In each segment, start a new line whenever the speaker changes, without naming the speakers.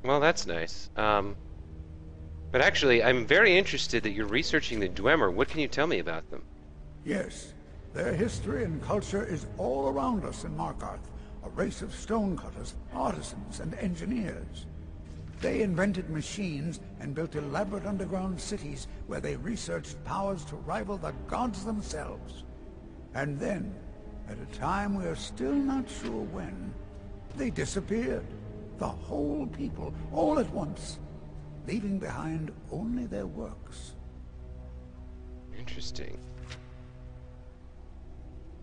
Well, that's nice. But actually, I'm very interested that you're researching the Dwemer. What can you tell me about them?
Yes, their history and culture is all around us in Markarth, a race of stonecutters, artisans, and engineers. They invented machines and built elaborate underground cities where they researched powers to rival the gods themselves. And then, at a time we are still not sure when, they disappeared. The whole people, all at once, leaving behind only their works.
Interesting.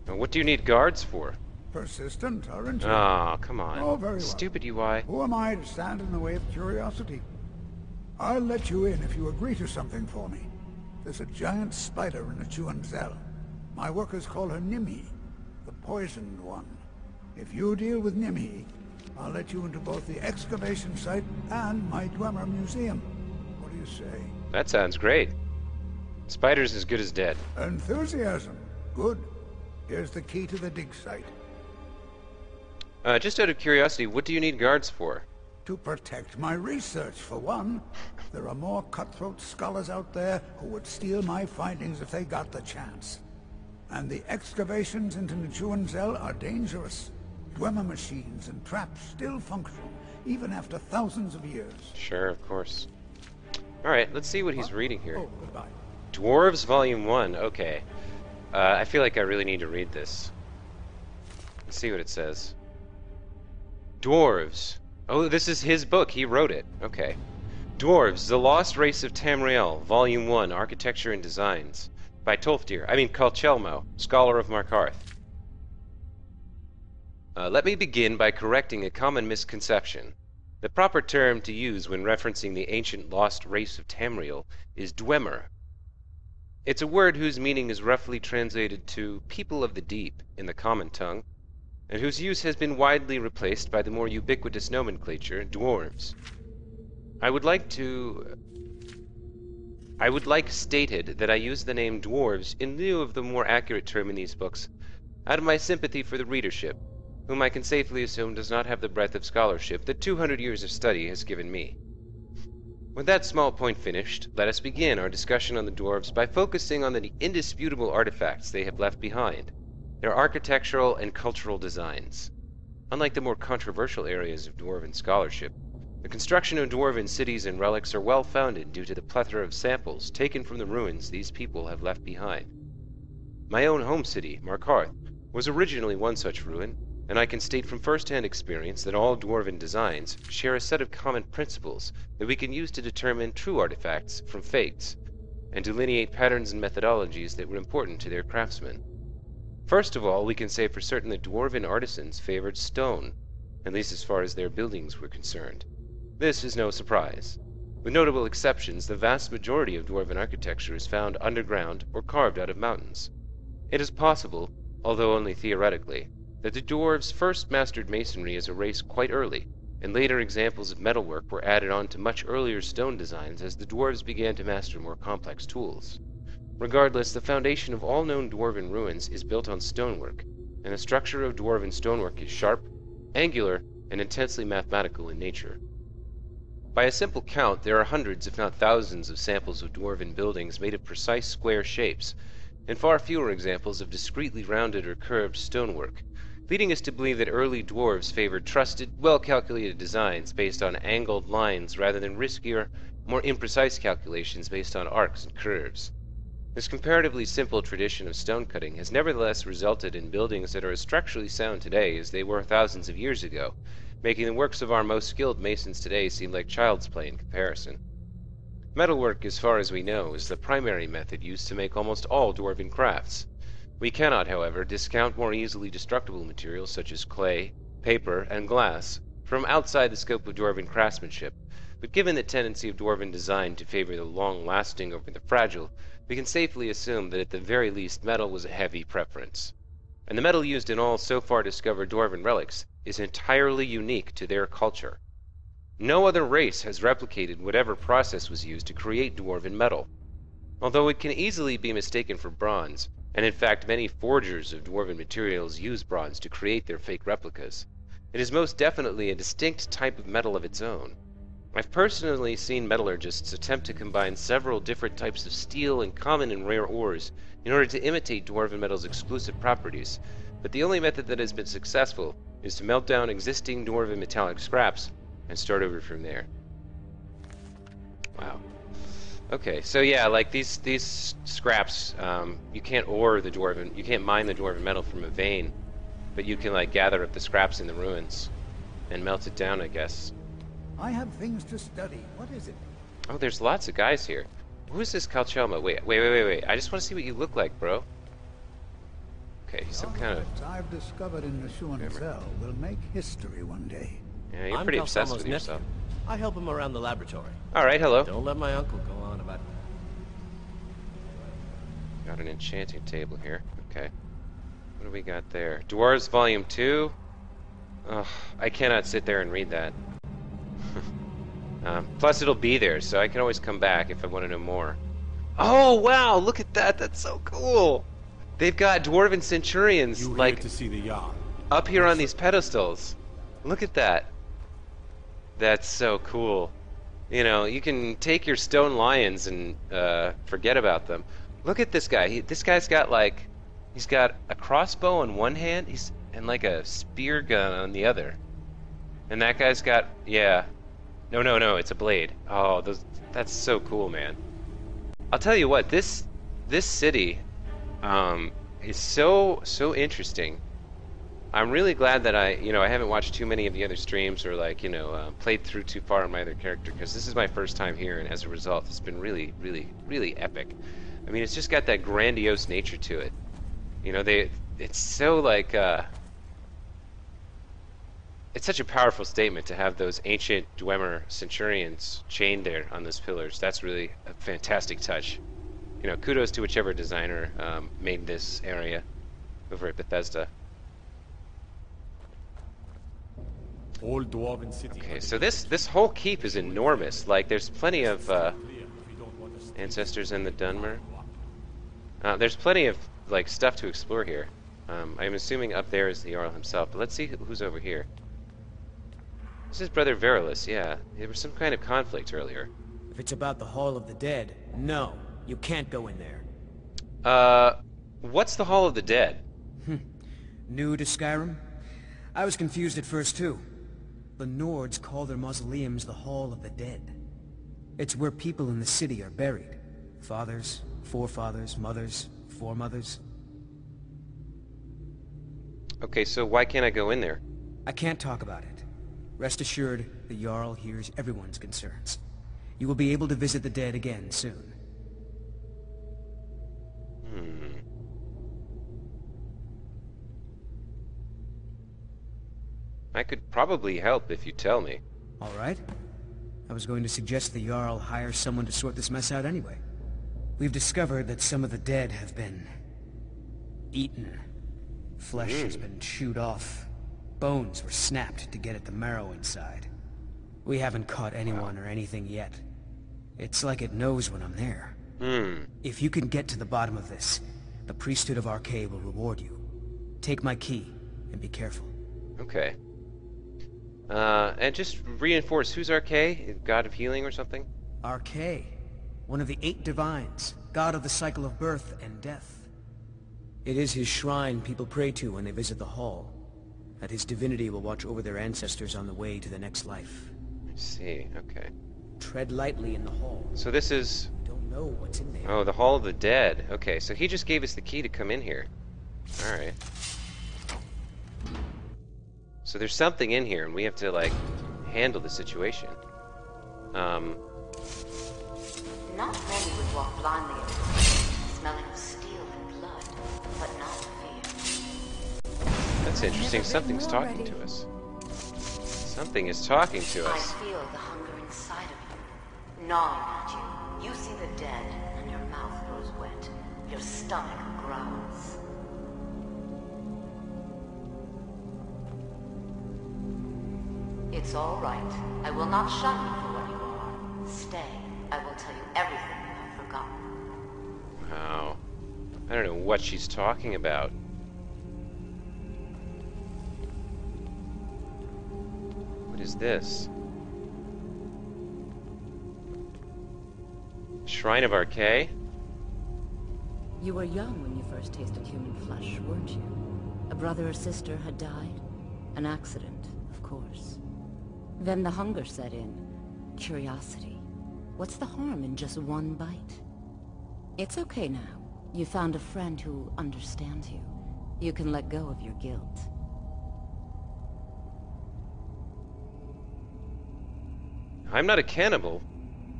Now, what do you need guards for?
Persistent, aren't you?
Ah, come on.
Oh, very well.
Stupid UI.
Who am I to stand in the way of curiosity? I'll let you in if you agree to something for me. There's a giant spider in the Chuanzel. My workers call her Nimi, the poisoned one. If you deal with Nimi, I'll let you into both the excavation site and my Dwemer museum. What do you say?
That sounds great. Spider's as good as dead.
Enthusiasm. Good. Here's the key to the dig site.
Just out of curiosity, what do you need guards for?
To protect my research, for one. There are more cutthroat scholars out there who would steal my findings if they got the chance. And the excavations into Nchuanzel are dangerous. Dwemer machines and traps still function, even after thousands of years.
Sure, of course. Alright, let's see what he's reading here.
Oh, goodbye.
Dwarves Volume 1, okay. I feel like I really need to read this. Let's see what it says. Dwarves. Oh, this is his book. He wrote it. Okay. Dwarves, The Lost Race of Tamriel, Volume 1, Architecture and Designs. By Colchelmo, Scholar of Markarth. Let me begin by correcting a common misconception. The proper term to use when referencing the ancient lost race of Tamriel is Dwemer. It's a word whose meaning is roughly translated to people of the deep in the common tongue, and whose use has been widely replaced by the more ubiquitous nomenclature, dwarves. I would like stated that I use the name dwarves in lieu of the more accurate term in these books, out of my sympathy for the readership, whom I can safely assume does not have the breadth of scholarship that 200 years of study has given me. With that small point finished, let us begin our discussion on the dwarves by focusing on the indisputable artifacts they have left behind, their architectural and cultural designs. Unlike the more controversial areas of dwarven scholarship, the construction of dwarven cities and relics are well founded due to the plethora of samples taken from the ruins these people have left behind. My own home city, Markarth, was originally one such ruin, and I can state from first-hand experience that all dwarven designs share a set of common principles that we can use to determine true artifacts from fakes, and delineate patterns and methodologies that were important to their craftsmen. First of all, we can say for certain that dwarven artisans favored stone, at least as far as their buildings were concerned. This is no surprise. With notable exceptions, the vast majority of dwarven architecture is found underground or carved out of mountains. It is possible, although only theoretically, that the dwarves first mastered masonry as a race quite early, and later examples of metalwork were added on to much earlier stone designs as the dwarves began to master more complex tools. Regardless, the foundation of all known dwarven ruins is built on stonework, and the structure of dwarven stonework is sharp, angular, and intensely mathematical in nature. By a simple count, there are hundreds if not thousands of samples of dwarven buildings made of precise square shapes, and far fewer examples of discretely rounded or curved stonework, leading us to believe that early dwarves favored trusted, well-calculated designs based on angled lines rather than riskier, more imprecise calculations based on arcs and curves. This comparatively simple tradition of stone cutting has nevertheless resulted in buildings that are as structurally sound today as they were thousands of years ago, making the works of our most skilled masons today seem like child's play in comparison. Metalwork, as far as we know, is the primary method used to make almost all dwarven crafts. We cannot, however, discount more easily destructible materials such as clay, paper, and glass from outside the scope of dwarven craftsmanship, but given the tendency of dwarven design to favor the long-lasting over the fragile, we can safely assume that at the very least metal was a heavy preference. And the metal used in all so far discovered dwarven relics is entirely unique to their culture. No other race has replicated whatever process was used to create dwarven metal. Although it can easily be mistaken for bronze, and in fact many forgers of dwarven materials use bronze to create their fake replicas, it is most definitely a distinct type of metal of its own. I've personally seen metallurgists attempt to combine several different types of steel and common and rare ores in order to imitate Dwarven metal's exclusive properties, but the only method that has been successful is to melt down existing Dwarven metallic scraps and start over from there. Wow. Okay, so yeah, like these scraps, you can't ore the Dwarven, you can't mine the Dwarven metal from a vein, but you can like gather up the scraps in the ruins and melt it down, I guess.
I have things to study. What is it?
Oh, there's lots of guys here. Who is this Kalchelma? Wait. I just want to see what you look like, bro. Okay, he's some kind of...
I've discovered in the Cell will make history one day.
Yeah, you're pretty obsessed with yourself.
I help him around the laboratory.
Alright, hello.
Don't let my uncle go on about...
Got an enchanting table here. Okay. What do we got there? Dwarves Volume 2? Ugh, I cannot sit there and read that. Plus it'll be there, so I can always come back if I want to know more. Oh, wow, look at that. That's so cool. They've got Dwarven Centurions, like,
to see the yacht.
up here on these pedestals. Look at that. That's so cool. You know, you can take your stone lions and forget about them. Look at this guy. This guy's got, like, he's got a crossbow on one hand, and like a spear gun on the other. And that guy's got, yeah. No, it's a blade. Oh, that's so cool, man. I'll tell you what, this city is so interesting. I'm really glad that I haven't watched too many of the other streams or like, played through too far on my other character, because this is my first time here, and as a result, it's been really, really, really epic. I mean, it's just got that grandiose nature to it. You know, it's so like, it's such a powerful statement to have those ancient Dwemer centurions chained there on those pillars. That's really a fantastic touch. You know, kudos to whichever designer made this area over at Bethesda.
Old Dwarven City.
Okay, so this whole keep is enormous. Like, there's plenty of ancestors in the Dunmer. There's plenty of like stuff to explore here. I'm assuming up there is the Jarl himself, but let's see who's over here. This is Brother Verilus, yeah. There was some kind of conflict earlier.
If it's about the Hall of the Dead, no, you can't go in there.
What's the Hall of the Dead?
New to Skyrim? I was confused at first too. The Nords call their mausoleums the Hall of the Dead. It's where people in the city are buried. Fathers, forefathers, mothers, foremothers.
Okay, so why can't I go in there?
I can't talk about it. Rest assured, the Jarl hears everyone's concerns. You will be able to visit the dead again soon.
I could probably help if you tell me.
All right. I was going to suggest the Jarl hire someone to sort this mess out anyway. We've discovered that some of the dead have been eaten. Flesh has been chewed off. Bones were snapped to get at the marrow inside. We haven't caught anyone or anything yet. It's like it knows when I'm there. If you can get to the bottom of this, the priesthood of Arcay will reward you. Take my key, and be careful.
Okay. And just reinforce, who's Arcay? God of healing or something?
Arcay, one of the 8 divines, god of the cycle of birth and death. It is his shrine people pray to when they visit the hall. That his divinity will watch over their ancestors on the way to the next life.
I see, okay.
Tread lightly in the hall.
So this is...
Don't know what's in there.
Oh, the Hall of the Dead. Okay, so he just gave us the key to come in here. Alright. So there's something in here, and we have to, like, handle the situation.
Not many would walk blindly into the smelling of steel and blood, but not fear.
That's interesting. Something's talking to us. Something is talking to
I
us.
feel the hunger inside of you, gnawing at you. You see the dead, and your mouth grows wet. Your stomach growls. It's all right. I will not shun you for what you are. Stay. I will tell you everything you have forgotten.
Wow. I don't know what she's talking about. What is this? Shrine of Decay.
You were young when you first tasted human flesh, weren't you? A brother or sister had died? An accident, of course. Then the hunger set in. Curiosity. What's the harm in just one bite? It's okay now. You found a friend who understands you. You can let go of your guilt.
I'm not a cannibal.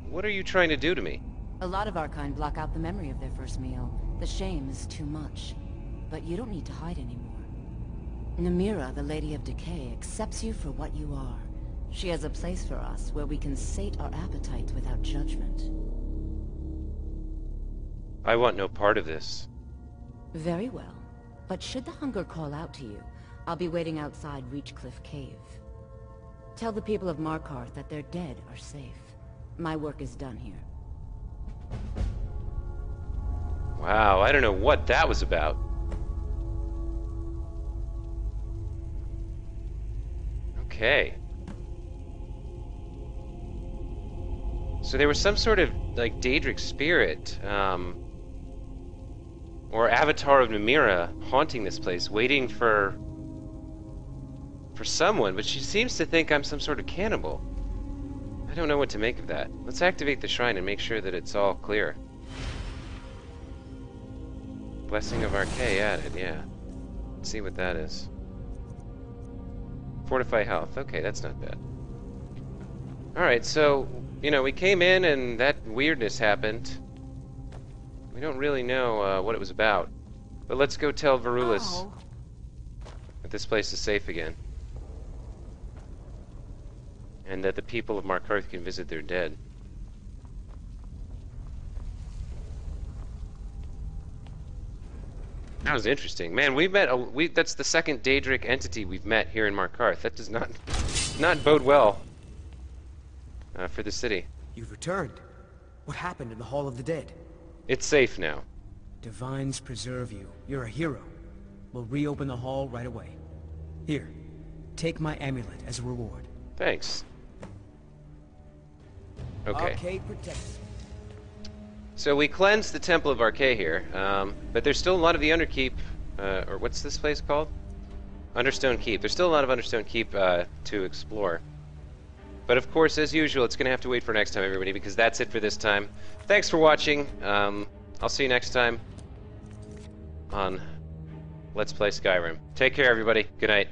What are you trying to do to me?
A lot of our kind block out the memory of their first meal. The shame is too much. But you don't need to hide anymore. Namira, the Lady of Decay, accepts you for what you are. She has a place for us where we can sate our appetites without judgment.
I want no part of this.
Very well. But should the hunger call out to you, I'll be waiting outside Reachcliff Cave. Tell the people of Markarth that their dead are safe. My work is done here.
Wow, I don't know what that was about. Okay. So there was some sort of, like, Daedric spirit, or avatar of Namira haunting this place, waiting for someone, but she seems to think I'm some sort of cannibal. I don't know what to make of that. Let's activate the shrine and make sure that it's all clear. Blessing of Decay added, yeah. Let's see what that is. Fortify health. Okay, that's not bad. Alright, so, you know, we came in and that weirdness happened. We don't really know what it was about. But let's go tell Verulas that this place is safe again. And that the people of Markarth can visit their dead. That was interesting. Man, we've met that's the second Daedric entity we've met here in Markarth. That does not bode well for the city.
You've returned. What happened in the Hall of the Dead?
It's safe now.
Divines preserve you. You're a hero. We'll reopen the hall right away. Here, take my amulet as a reward.
Thanks. Okay.
Decay protects.
So we cleansed the Temple of Decay here, but there's still a lot of the Underkeep, or what's this place called? Understone Keep. There's still a lot of Understone Keep to explore. But of course, as usual, it's going to have to wait for next time, everybody, because that's it for this time. Thanks for watching. I'll see you next time on Let's Play Skyrim. Take care, everybody. Good night.